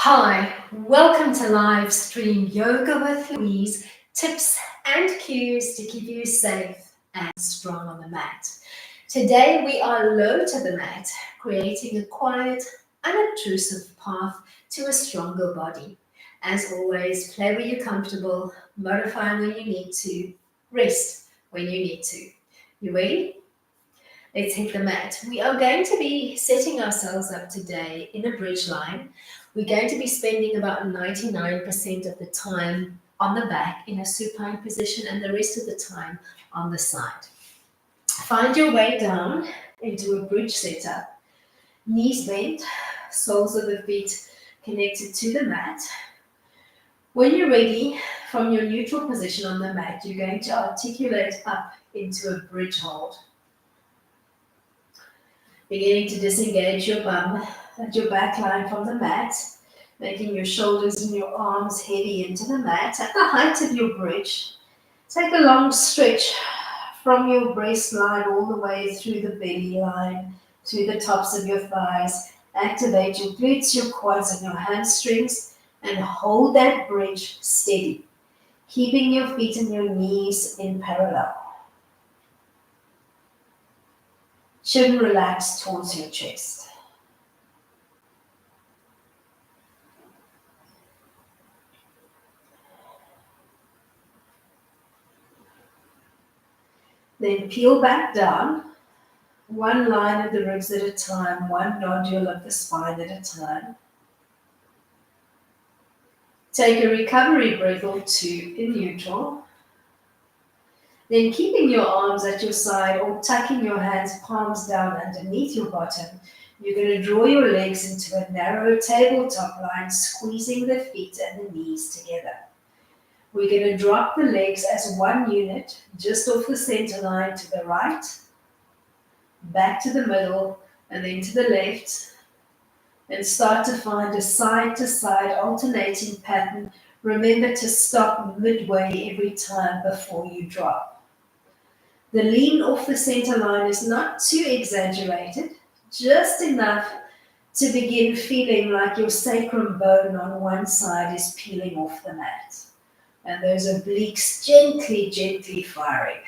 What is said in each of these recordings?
Hi, welcome to live stream Yoga with Louise, tips and cues to keep you safe and strong on the mat. Today we are low to the mat, creating a quiet, unobtrusive path to a stronger body. As always, play when you're comfortable, modify when you need to, rest when you need to. You ready? Let's hit the mat. We are going to be setting ourselves up today in a bridge line. We're going to be spending about 99% of the time on the back in a supine position and the rest of the time on the side. Find your way down into a bridge setup. Knees bent, soles of the feet connected to the mat. When you're ready, from your neutral position on the mat, you're going to articulate up into a bridge hold. Beginning to disengage your bum and your back line from the mat, making your shoulders and your arms heavy into the mat at the height of your bridge. Take a long stretch from your breast line all the way through the belly line, through the tops of your thighs. Activate your glutes, your quads, and your hamstrings, and hold that bridge steady, keeping your feet and your knees in parallel. Chin relaxed towards your chest. Then peel back down, one line of the ribs at a time, one nodule of the spine at a time. Take a recovery breath or two in neutral. Then keeping your arms at your side or tucking your hands palms down underneath your bottom, you're going to draw your legs into a narrow tabletop line, squeezing the feet and the knees together. We're going to drop the legs as one unit, just off the center line to the right, back to the middle, and then to the left, and start to find a side-to-side alternating pattern. Remember to stop midway every time before you drop. The lean off the center line is not too exaggerated, just enough to begin feeling like your sacrum bone on one side is peeling off the mat. And those obliques gently, gently firing.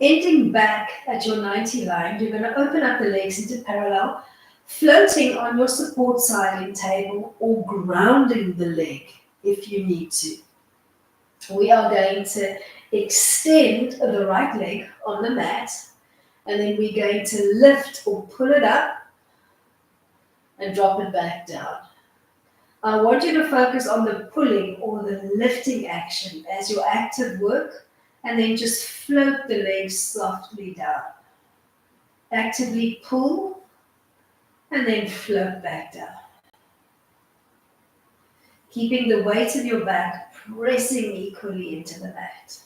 Ending back at your 90 line, you're going to open up the legs into parallel, floating on your support side in table or grounding the leg if you need to. We are going to extend the right leg on the mat, and then we're going to lift or pull it up and drop it back down. I want you to focus on the pulling or the lifting action as your active work, and then just float the legs softly down. Actively pull and then float back down. Keeping the weight of your back pressing equally into the mat.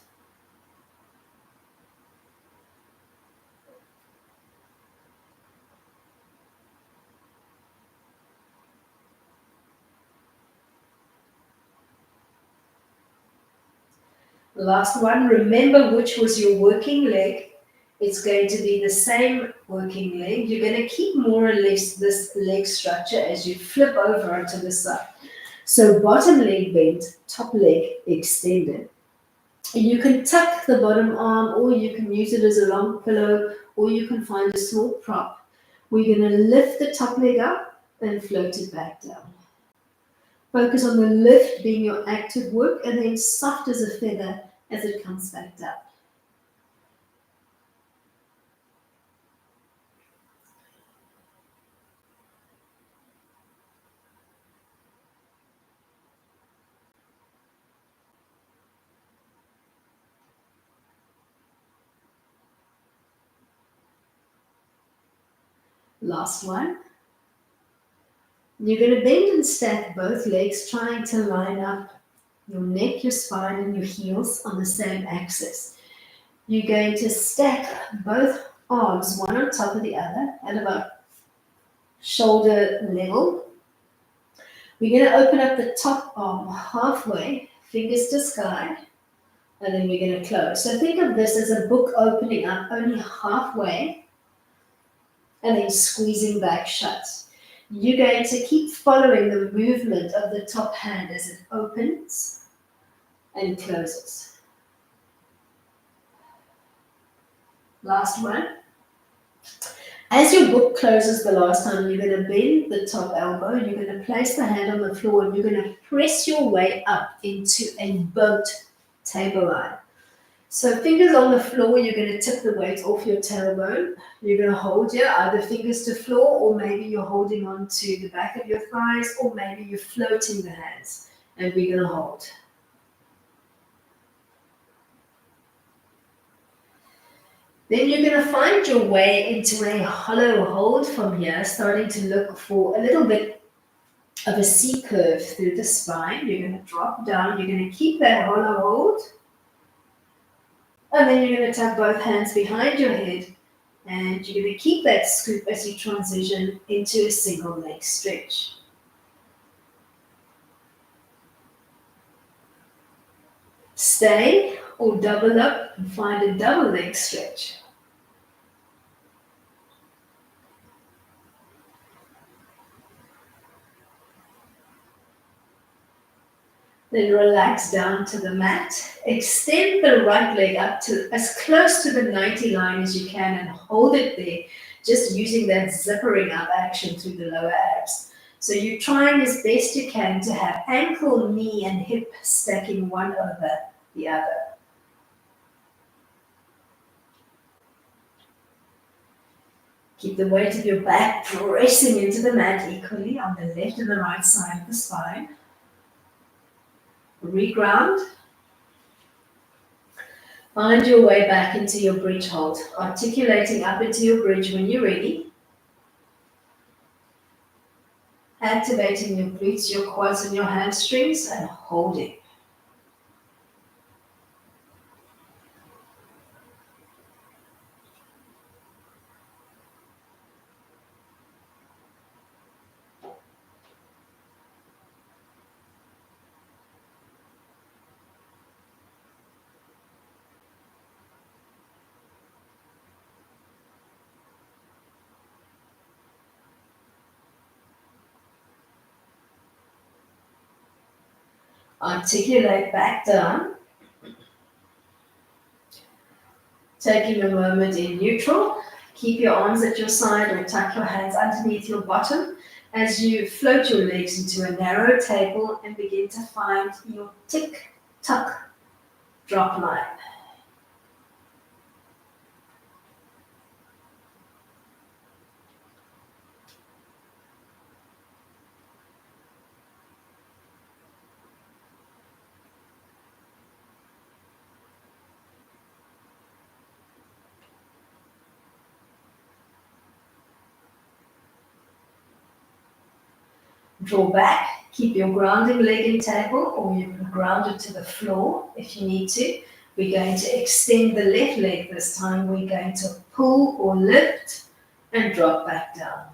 Last one, remember which was your working leg. It's going to be the same working leg. You're going to keep more or less this leg structure as you flip over onto the side. So bottom leg bent, top leg extended. You can tuck the bottom arm, or you can use it as a long pillow, or you can find a small prop. We're going to lift the top leg up and float it back down. Focus on the lift being your active work, and then soft as a feather as it comes back down. Last one. You're going to bend and stack both legs, trying to line up your neck, your spine, and your heels on the same axis. You're going to stack both arms one on top of the other at about shoulder level. We're going to open up the top arm halfway, fingers to sky, and then we're going to close. So think of this as a book opening up only halfway and then squeezing back shut. You're going to keep following the movement of the top hand as it opens and closes. Last one. As your book closes the last time, you're going to bend the top elbow, you're going to place the hand on the floor, and you're going to press your way up into a boat table line. So fingers on the floor, you're going to tip the weight off your tailbone. You're going to hold here, either fingers to floor, or maybe you're holding on to the back of your thighs, or maybe you're floating the hands, and we're going to hold. Then you're going to find your way into a hollow hold from here, starting to look for a little bit of a C curve through the spine. You're going to drop down. You're going to keep that hollow hold. And then you're going to tuck both hands behind your head. And you're going to keep that scoop as you transition into a single leg stretch. Stay or double up and find a double leg stretch. Then relax down to the mat. Extend the right leg up to as close to the 90 line as you can and hold it there, just using that zippering up action through the lower abs. So you're trying as best you can to have ankle, knee, and hip stacking one over the other. Keep the weight of your back pressing into the mat equally on the left and the right side of the spine. Reground. Find your way back into your bridge hold, articulating up into your bridge when you're ready. Activating your glutes, your quads, and your hamstrings, and holding. Articulate back down. Taking a moment in neutral. Keep your arms at your side or tuck your hands underneath your bottom as you float your legs into a narrow table and begin to find your tick-tuck drop line. Draw back, keep your grounding leg in table, or you can ground it to the floor if you need to. We're going to extend the left leg this time. We're going to pull or lift and drop back down.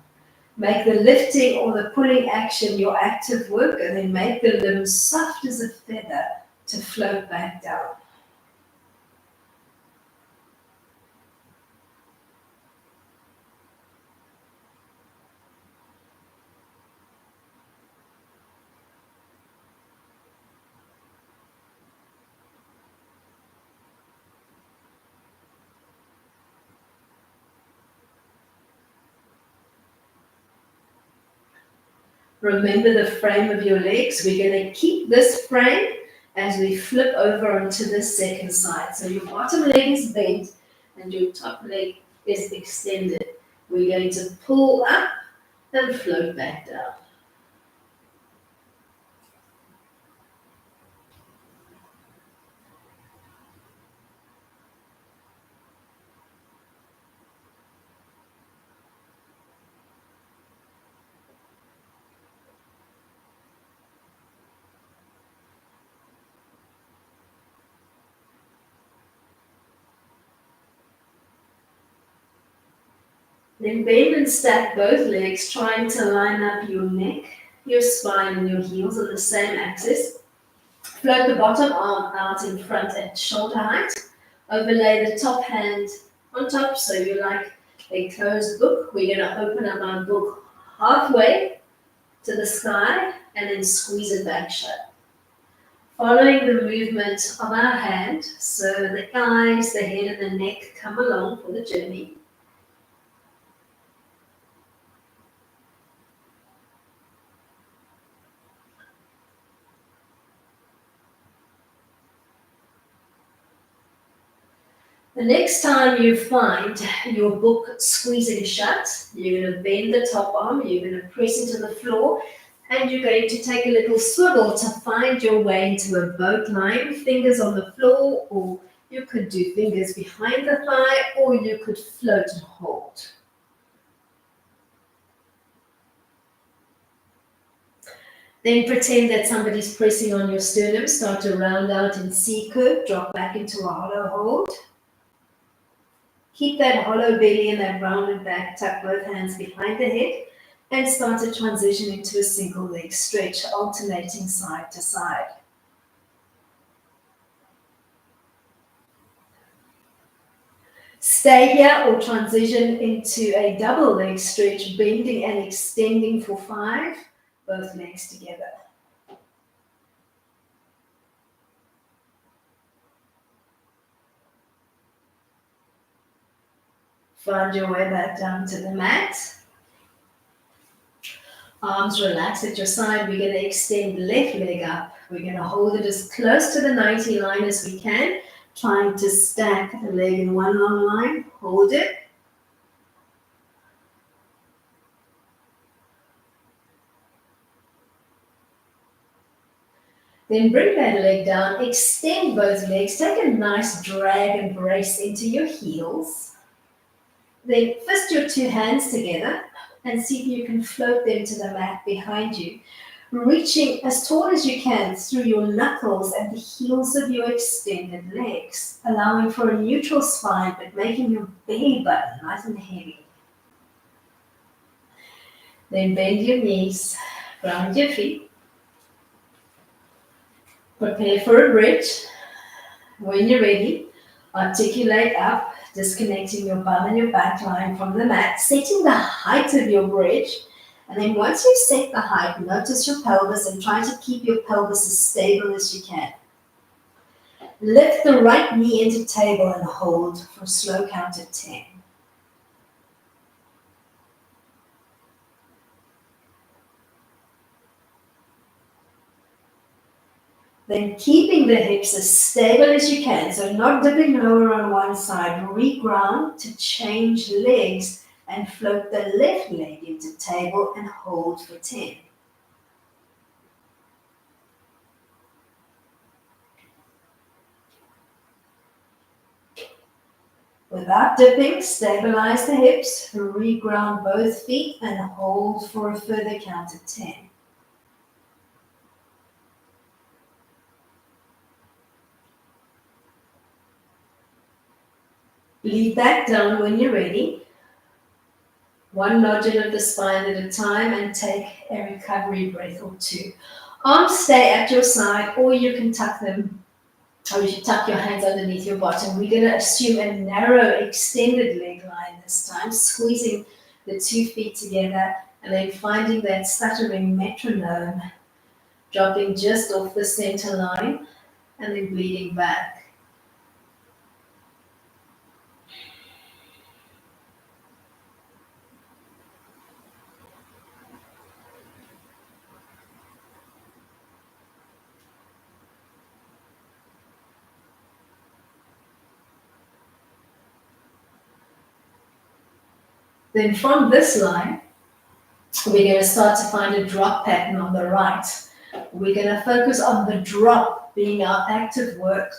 Make the lifting or the pulling action your active work, and then make the limbs soft as a feather to float back down. Remember the frame of your legs. We're going to keep this frame as we flip over onto the second side. So your bottom leg is bent and your top leg is extended. We're going to pull up and float back down. Then bend and stack both legs, trying to line up your neck, your spine, and your heels on the same axis. Float the bottom arm out in front at shoulder height. Overlay the top hand on top so you're like a closed book. We're going to open up our book halfway to the sky and then squeeze it back shut. Following the movement of our hand, so the eyes, the head, and the neck come along for the journey. The next time you find your book squeezing shut, you're going to bend the top arm, you're going to press into the floor, and you're going to take a little swivel to find your way into a boat line, fingers on the floor, or you could do fingers behind the thigh, or you could float and hold. Then pretend that somebody's pressing on your sternum, start to round out in C curve, drop back into a hollow hold. Keep that hollow belly and that rounded back, tuck both hands behind the head, and start to transition into a single leg stretch, alternating side to side. Stay here or transition into a double leg stretch, bending and extending for 5, both legs together. Find your way back down to the mat. Arms relax at your side. We're going to extend the left leg up. We're going to hold it as close to the 90 line as we can, trying to stack the leg in one long line. Hold it. Then bring that leg down, extend both legs, take a nice drag and brace into your heels. Then fist your 2 hands together and see if you can float them to the mat behind you, reaching as tall as you can through your knuckles and the heels of your extended legs, allowing for a neutral spine but making your belly button nice and heavy. Then bend your knees, ground your feet. Prepare for a bridge. When you're ready, articulate up, disconnecting your bum and your back line from the mat, setting the height of your bridge. And then once you've set the height, notice your pelvis and try to keep your pelvis as stable as you can. Lift the right knee into table and hold for a slow count of 10. Then keeping the hips as stable as you can, so not dipping lower on one side, reground to change legs and float the left leg into table and hold for 10. Without dipping, stabilize the hips, reground both feet and hold for a further count of 10. Lead back down when you're ready. One nodule of the spine at a time and take a recovery breath or 2. Arms stay at your side or you can tuck them, or you should tuck your hands underneath your bottom. We're going to assume a narrow extended leg line this time, squeezing the 2 feet together and then finding that stuttering metronome, dropping just off the center line and then bleeding back. Then from this line, we're going to start to find a drop pattern on the right. We're going to focus on the drop being our active work.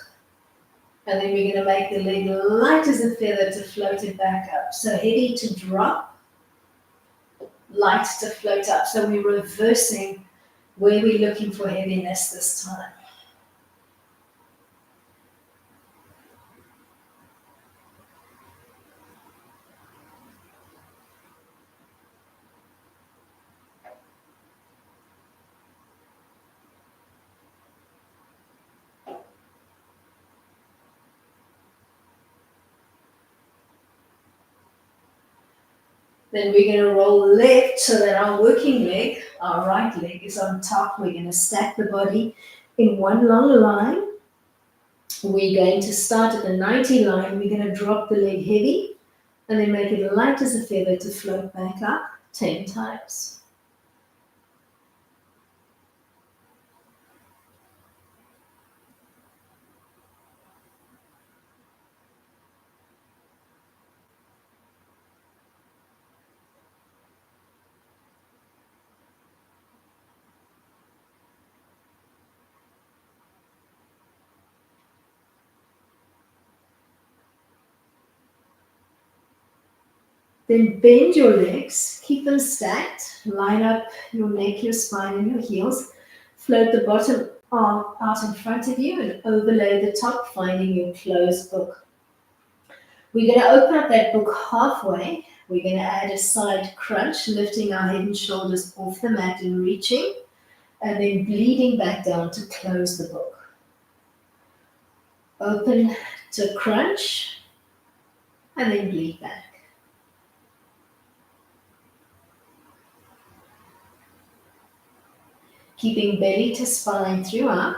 And then we're going to make the leg light as a feather to float it back up. So heavy to drop, light to float up. So we're reversing where we're looking for heaviness this time. Then we're going to roll left so that our working leg, our right leg, is on top. We're going to stack the body in one long line. We're going to start at the 90 line. We're going to drop the leg heavy and then make it light as a feather to float back up 10 times. Then bend your legs, keep them stacked, line up your neck, your spine, and your heels. Float the bottom arm out in front of you and overlay the top, finding your closed book. We're going to open up that book halfway. We're going to add a side crunch, lifting our head and shoulders off the mat and reaching, and then bleeding back down to close the book. Open to crunch, and then bleed back. Keeping belly to spine throughout.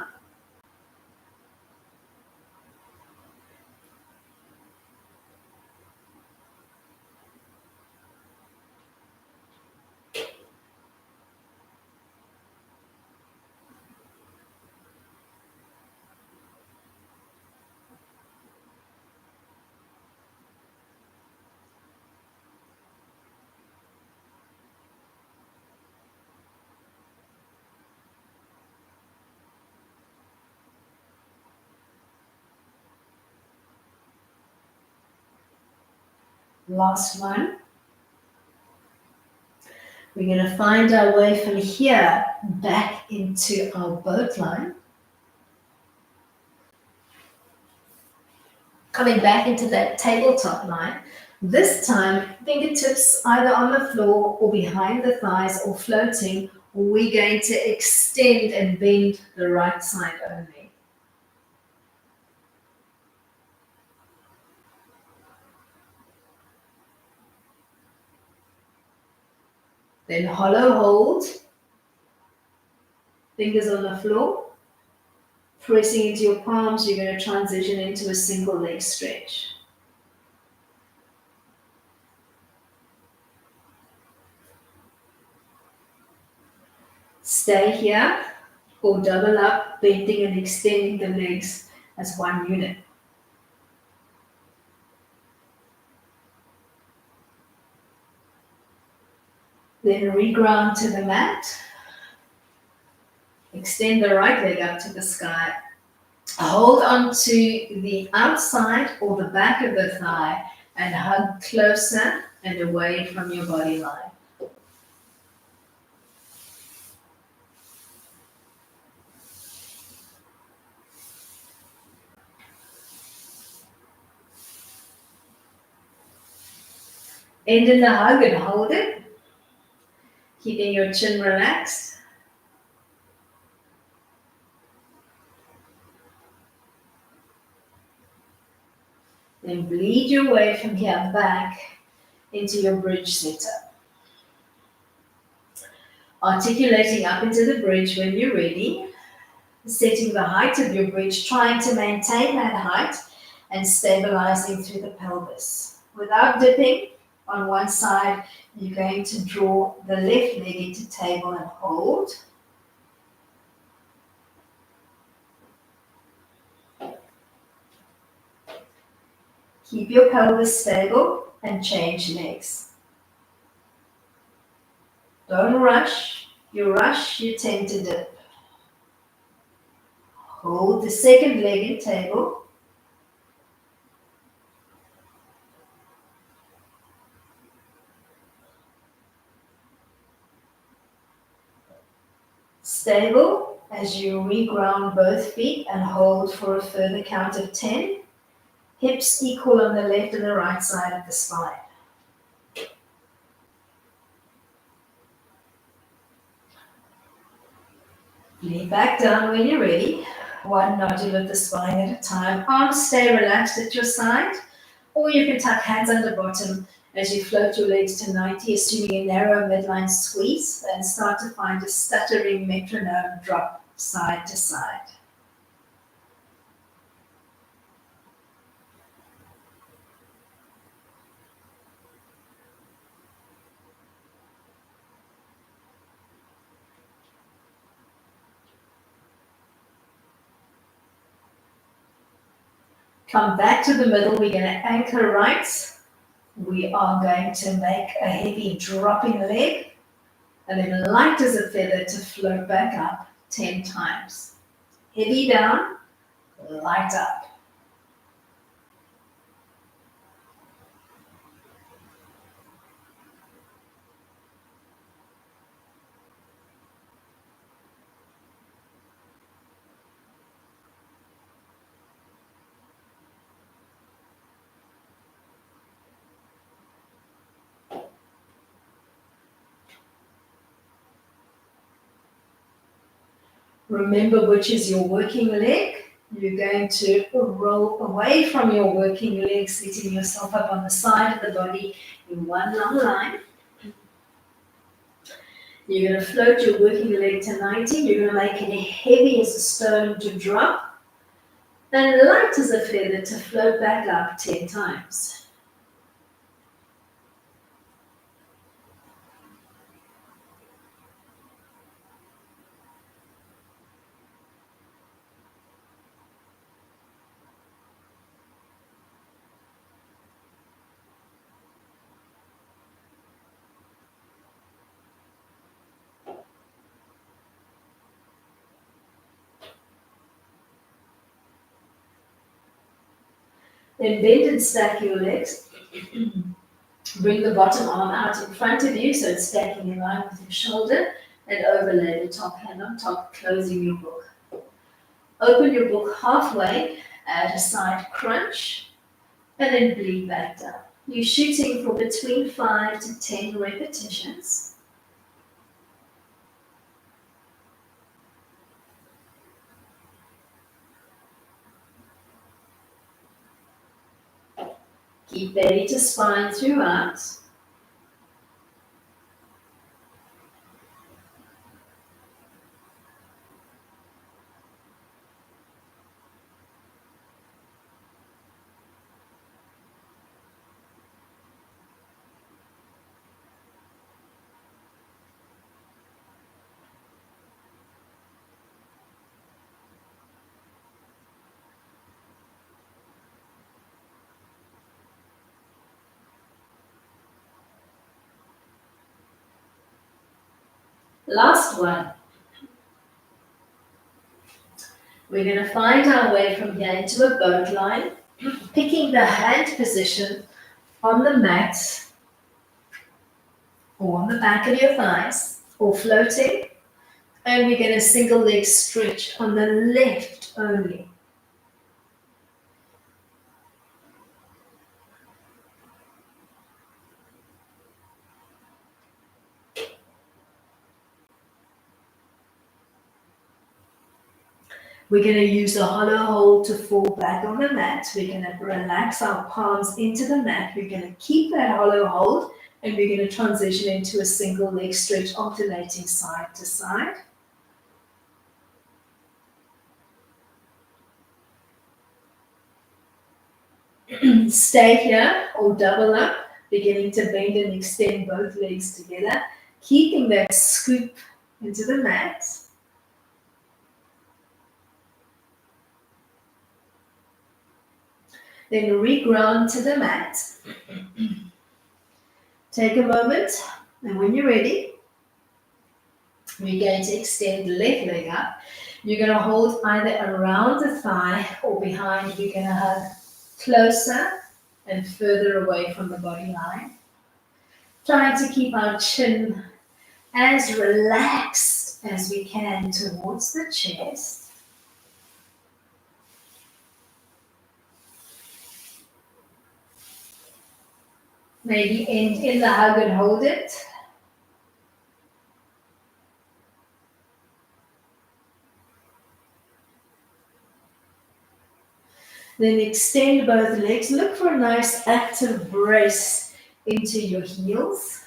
Last one. We're going to find our way from here back into our boat line. Coming back into that tabletop line. This time, fingertips either on the floor or behind the thighs or floating. We're going to extend and bend the right side only. Then hollow hold, fingers on the floor, pressing into your palms. You're going to transition into a single leg stretch. Stay here or double up, bending and extending the legs as one unit. Then reground to the mat. Extend the right leg up to the sky. Hold on to the outside or the back of the thigh and hug closer and away from your body line. End in the hug and hold it. Keeping your chin relaxed. Then bleed your way from here back into your bridge setup. Articulating up into the bridge when you're ready. Setting the height of your bridge, trying to maintain that height and stabilizing through the pelvis. Without dipping on one side, you're going to draw the left leg into table and hold. Keep your pelvis stable and change legs. Don't rush. You tend to dip. Hold the second leg in table. Stable as you reground both feet and hold for a further count of 10. Hips equal on the left and the right side of the spine. Lay back down when you're ready. One nodule of the spine at a time. Arms stay relaxed at your side, or you can tuck hands under bottom As you float your legs to 90, assuming a narrow midline squeeze, and start to find a stuttering metronome drop side to side. Come back to the middle. We're going to anchor right. We are going to make a heavy dropping leg, and then light as a feather to float back up 10 times. Heavy down, light up. Remember which is your working leg. You're going to roll away from your working leg, setting yourself up on the side of the body in one long line. You're going to float your working leg to 90. You're going to make it heavy as a stone to drop, and light as a feather to float back up 10 times. Then bend and stack your legs. Bring the bottom arm out in front of you so it's stacking in line with your shoulder, and overlay the top hand on top, closing your book. Open your book halfway, add a side crunch, and then bleed back down. You're shooting for between 5 to 10 repetitions. Keep belly to spine throughout. Last one. We're going to find our way from here into a boat line, picking the hand position on the mat or on the back of your thighs or floating. And we're going to single leg stretch on the left only. We're going to use a hollow hold to fall back on the mat. We're going to relax our palms into the mat. We're going to keep that hollow hold, and we're going to transition into a single leg stretch, alternating side to side. Stay here or double up, beginning to bend and extend both legs together, keeping that scoop into the mat. Then reground to the mat. Take a moment, and when you're ready, we're going to extend the left leg up. You're going to hold either around the thigh or behind. You're going to hug closer and further away from the body line. Trying to keep our chin as relaxed as we can towards the chest. Maybe end in the hug and hold it. Then extend both legs. Look for a nice active brace into your heels,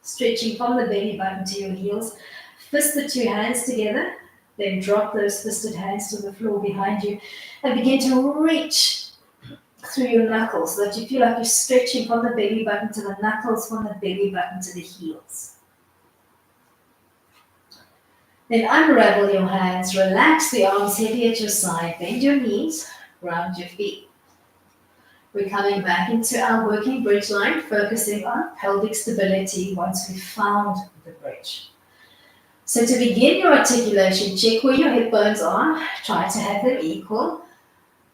stretching from the belly button to your heels. Fist the two hands together, then drop those fisted hands to the floor behind you and begin to reach through your knuckles so that you feel like you're stretching from the belly button to the knuckles, from the belly button to the heels. Then unravel your hands, relax the arms heavy at your side, bend your knees, ground your feet. We're coming back into our working bridge line, focusing on pelvic stability once we've found the bridge. So to begin your articulation, check where your hip bones are, try to have them equal.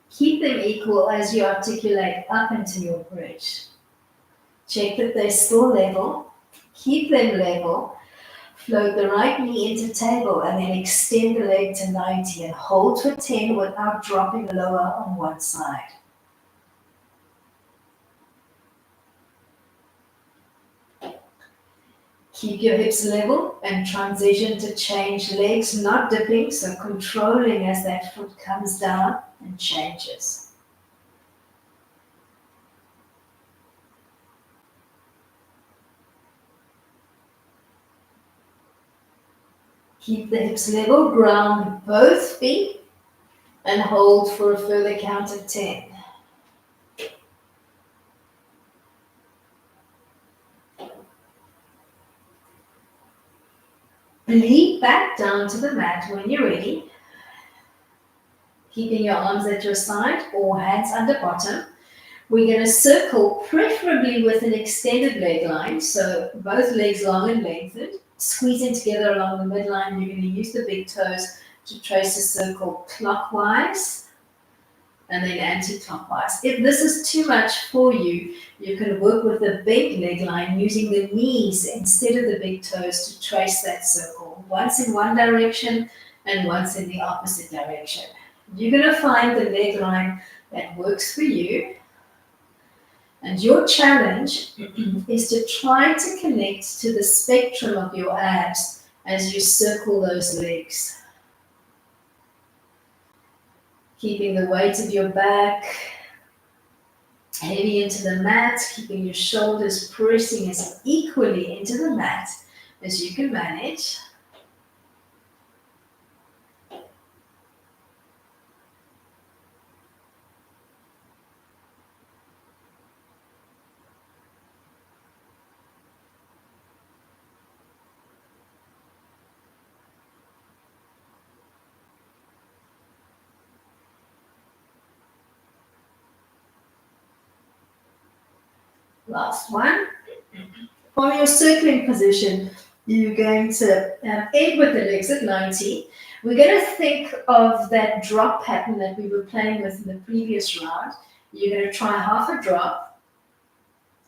Keep them equal as you articulate up into your bridge. Check that they're still level. Keep them level. Float the right knee into table and then extend the leg to 90 and hold for 10 without dropping lower on one side. Keep your hips level and transition to change legs, not dipping, so controlling as that foot comes down and changes. Keep the hips level, ground both feet, and hold for a further count of 10. Lean back down to the mat when you're ready, keeping your arms at your side or hands under bottom. We're going to circle, preferably with an extended leg line, so both legs long and lengthened. Squeezing together along the midline, you're going to use the big toes to trace a circle clockwise and then anti-clockwise. If this is too much for you, you can work with a big leg line using the knees instead of the big toes to trace that circle, once in one direction and once in the opposite direction. You're going to find the leg line that works for you. And your challenge is to try to connect to the spectrum of your abs as you circle those legs. Keeping the weight of your back heavy into the mat, keeping your shoulders pressing as equally into the mat as you can manage. Last one. From your circling position, you're going to end with the legs at 90. We're going to think of that drop pattern that we were playing with in the previous round. You're going to try half a drop,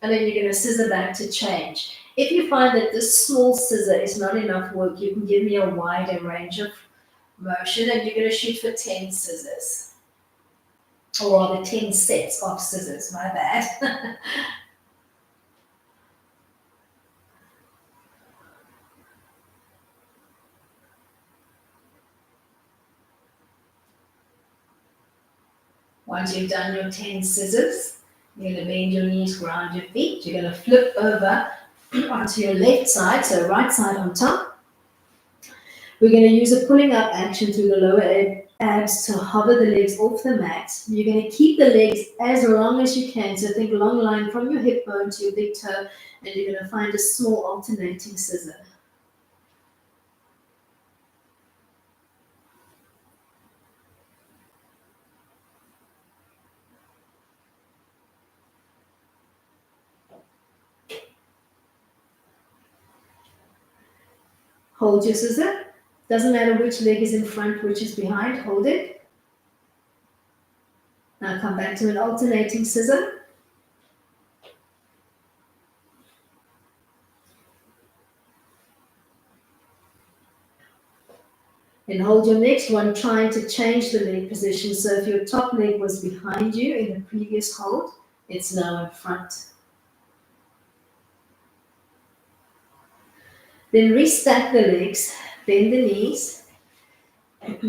and then you're going to scissor back to change. If you find that this small scissor is not enough work, you can give me a wider range of motion, and you're going to shoot for 10 scissors. Or rather 10 sets of scissors, my bad. Once you've done your 10 scissors, you're going to bend your knees, ground your feet. You're going to flip over onto your left side, so right side on top. We're going to use a pulling up action through the lower abs to hover the legs off the mat. You're going to keep the legs as long as you can, so think long line from your hip bone to your big toe, and you're going to find a small alternating scissor. Hold your scissor. Doesn't matter which leg is in front, which is behind, hold it. Now come back to an alternating scissor. And hold your next one, trying to change the leg position. So if your top leg was behind you in the previous hold, it's now in front. Then restack the legs, bend the knees,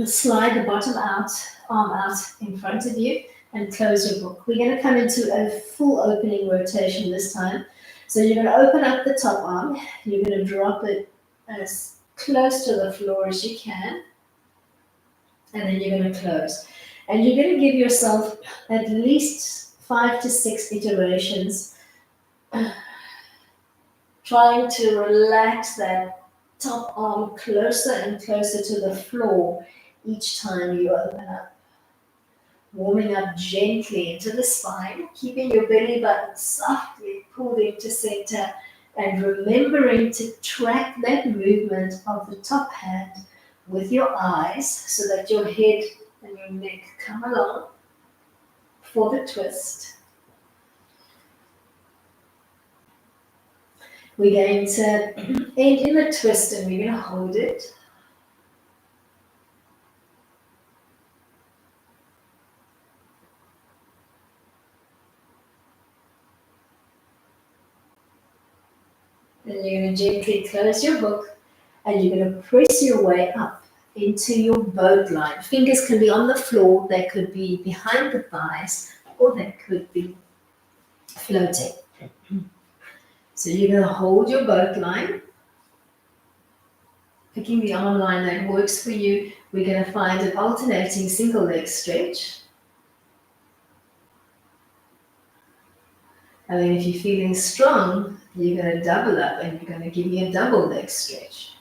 slide the bottom arm out in front of you, and close your book. We're going to come into a full opening rotation this time. So you're going to open up the top arm. You're going to drop it as close to the floor as you can. And then you're going to close. And you're going to give yourself at least 5 to 6 iterations, trying to relax that top arm closer and closer to the floor each time you open up. Warming up gently into the spine, keeping your belly button softly pulled into center, and remembering to track that movement of the top hand with your eyes so that your head and your neck come along for the twist. We're going to end in the twist and we're going to hold it. Then you're going to gently close your book and you're going to press your way up into your boat line. Fingers can be on the floor, they could be behind the thighs, or they could be floating. So you're going to hold your boat line, picking the arm line that works for you. We're going to find an alternating single leg stretch. And then if you're feeling strong, you're going to double up and you're going to give me a double leg stretch.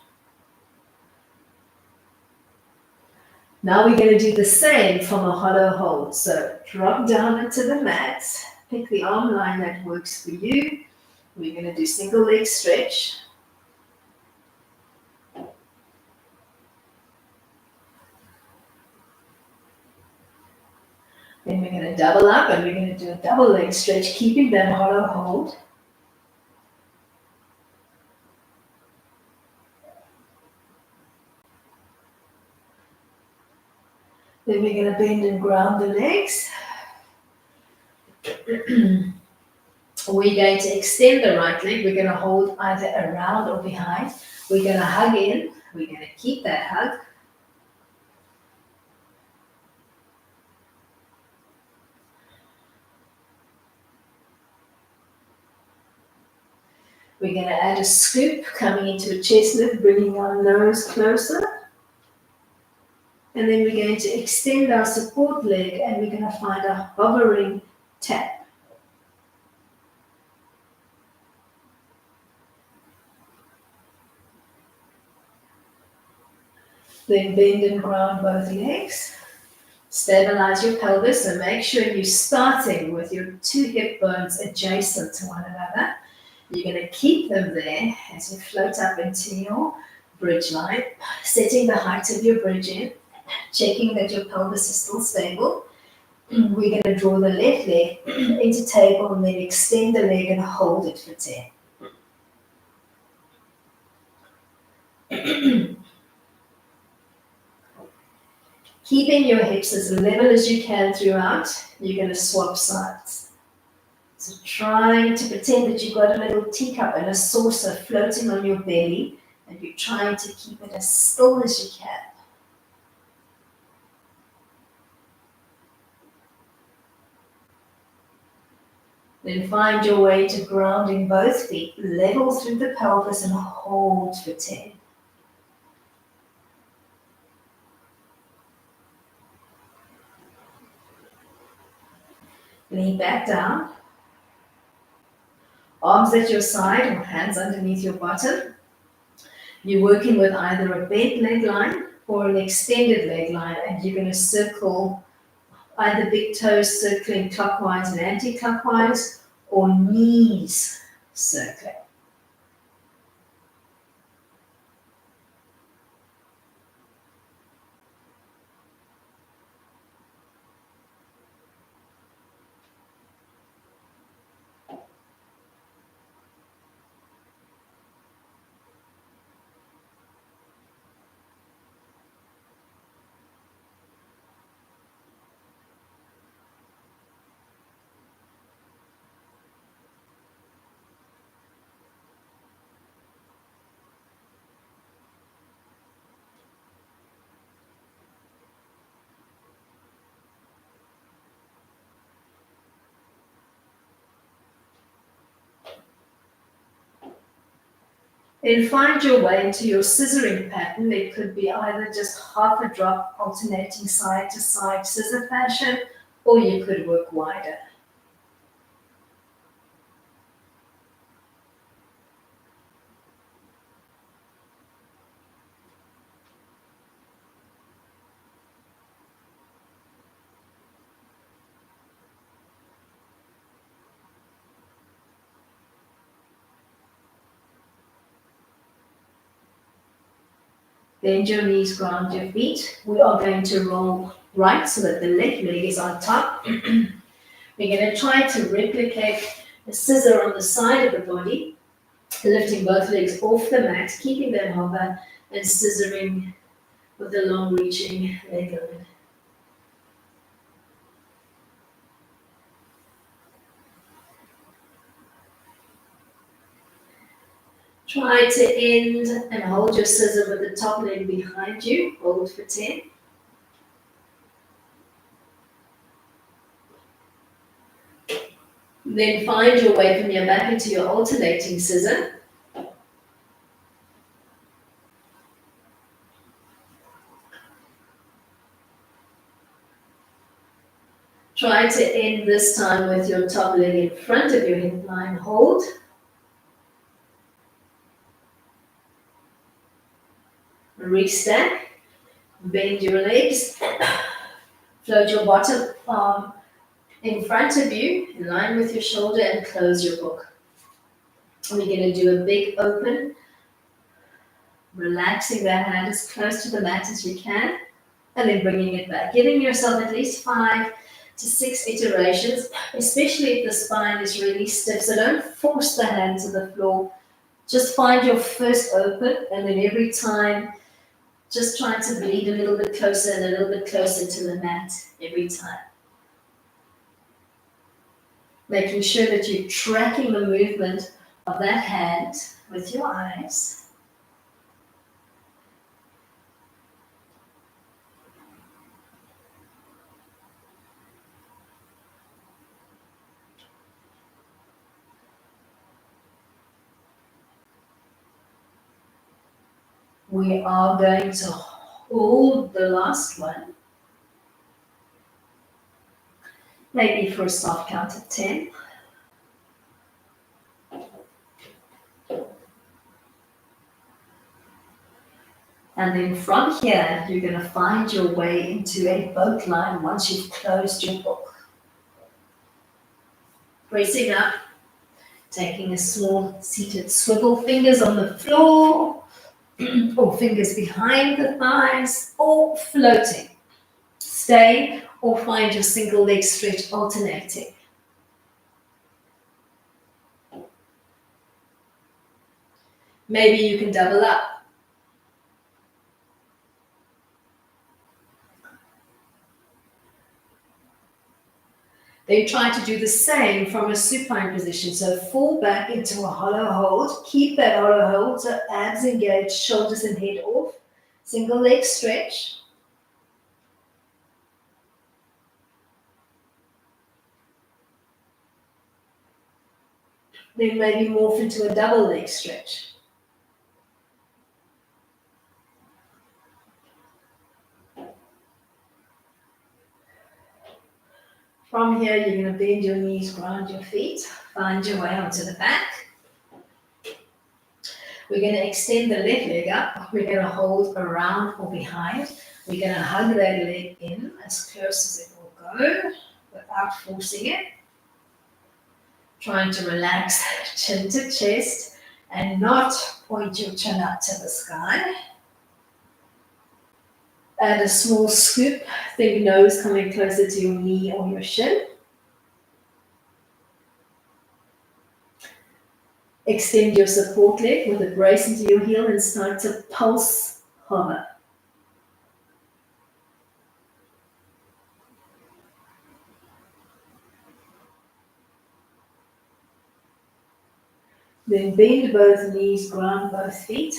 Now we're going to do the same from a hollow hold. So drop down into the mat, pick the arm line that works for you. We're going to do single leg stretch. Then we're going to double up and we're going to do a double leg stretch, keeping that hollow hold. Then we're going to bend and ground the legs. We're going to extend the right leg. We're going to hold either around or behind. We're going to hug in. We're going to keep that hug. We're going to add a scoop coming into a chest lift, bringing our nose closer. And then we're going to extend our support leg and we're going to find a hovering tap. Then bend and ground both legs. Stabilize your pelvis and make sure you're starting with your 2 hip bones adjacent to one another. You're going to keep them there as you float up into your bridge line, setting the height of your bridge in, checking that your pelvis is still stable. We're going to draw the left leg into table and then extend the leg and hold it for 10. Keeping your hips as level as you can throughout, you're going to swap sides. So trying to pretend that you've got a little teacup and a saucer floating on your belly, and you're trying to keep it as still as you can. Then find your way to grounding both feet, level through the pelvis and hold for 10. Lean back down. Arms at your side or hands underneath your bottom. You're working with either a bent leg line or an extended leg line, and you're going to circle either big toes circling clockwise and anti-clockwise, or knees circling. Then find your way into your scissoring pattern. It could be either just half a drop, alternating side to side scissor fashion, or you could work wider. Bend your knees, ground your feet. We are going to roll right so that the left leg is on top. We're going to try to replicate a scissor on the side of the body, lifting both legs off the mat, keeping them hover, and scissoring with the long reaching leg open. Try to end and hold your scissor with the top leg behind you. Hold for 10. Then find your way from your back into your alternating scissor. Try to end this time with your top leg in front of your hip line. Hold. Restack. Bend your legs. Float your bottom arm in front of you, in line with your shoulder, and close your book. We're going to do a big open, relaxing that hand as close to the mat as you can, and then bringing it back. Giving yourself at least 5 to 6 iterations, especially if the spine is really stiff. So don't force the hand to the floor. Just find your first open, and then every time, just try to bleed a little bit closer and a little bit closer to the mat every time. Making sure that you're tracking the movement of that hand with your eyes. We are going to hold the last one, maybe for a soft count of 10. And then from here, you're going to find your way into a boat line once you've closed your book. Pressing up, taking a small seated swivel, fingers on the floor, or fingers behind the thighs, or floating. Stay or find your single leg stretch alternating. Maybe you can double up. Then try to do the same from a supine position. So fall back into a hollow hold. Keep that hollow hold so abs engaged, shoulders and head off. Single leg stretch. Then maybe morph into a double leg stretch. From here, you're going to bend your knees, ground your feet, find your way onto the back. We're going to extend the left leg up. We're going to hold around or behind. We're going to hug that leg in as close as it will go without forcing it. Trying to relax chin to chest and not point your chin up to the sky. Add a small scoop, think nose coming closer to your knee or your shin. Extend your support leg with a brace into your heel and start to pulse hover. Then bend both knees, ground both feet.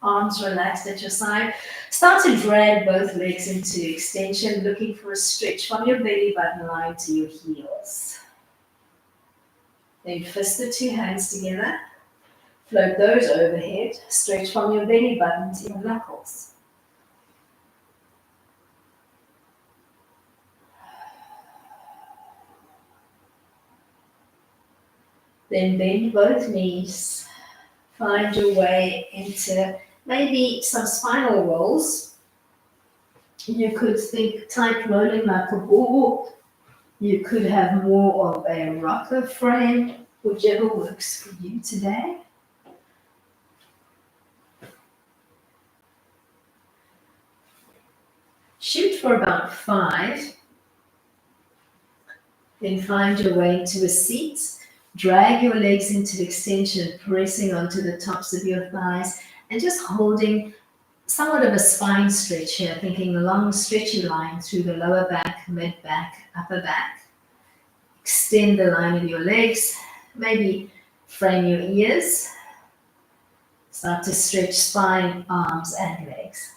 Arms relaxed at your side. Start to drag both legs into extension, looking for a stretch from your belly button line to your heels. Then fist the two hands together. Float those overhead. Stretch from your belly button to your knuckles. Then bend both knees. Find your way into maybe some spinal rolls. You could think tight rolling like a ball. You could have more of a rocker frame, whichever works for you today. Shoot for about 5. Then find your way into a seat. Drag your legs into extension, pressing onto the tops of your thighs and just holding somewhat of a spine stretch here, thinking a long stretchy line through the lower back, mid back, upper back. Extend the line of your legs, maybe frame your ears. Start to stretch spine, arms, and legs.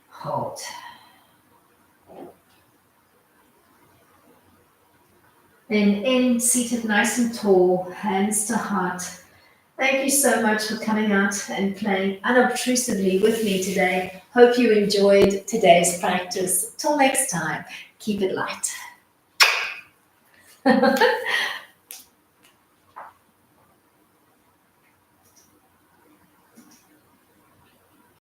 Hold. Then in, seated nice and tall, hands to heart. Thank you so much for coming out and playing unobtrusively with me today. Hope you enjoyed today's practice. Till next time, keep it light.